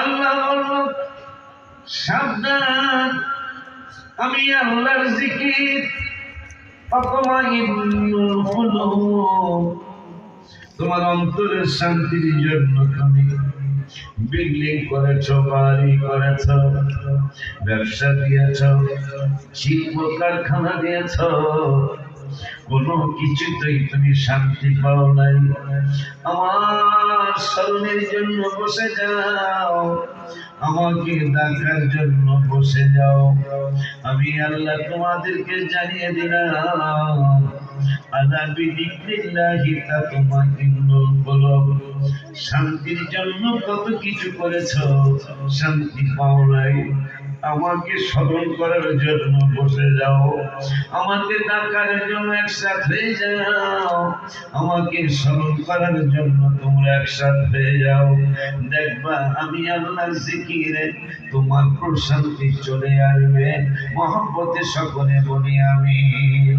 আল্লাহ বলল, সাবধান, আমি আল্লাহর জিকির তাতমাইন্নুল কুলুব, তোমার অন্তরের শান্তির জন্য তুমি বিল্ডিং করেছ, বাড়ি করেছ, ব্যবসা দিয়েছ, শিল্প কারখানা দিয়েছ, কোনো কিছুতেই তুমি শান্তি পাও নাই। আমার স্মরণের জন্য বসে যাও, আমাকে ডাকার জন্য বসে যাও। আমি আল্লাহ তোমাদেরকে জানিয়ে দিলাম, আলা বিযিকরিল্লাহি তাতমাইন্নুল কুলুব, শান্তির জন্য কত কিছু করেছ, শান্তি পাও নাই। আমাকে স্মরণ করার জন্য বসে যাও, আমাকে ডাকার জন্য একসাথ হয়ে যাও, আমাকে স্মরণ করার জন্য তোমরা একসাথ হয়ে যাও। দেখবা আমি আল্লাহর জিকিরে তোমার প্রশান্তি চলে আসবে। মহব্বতে সকলে বলি আমিন।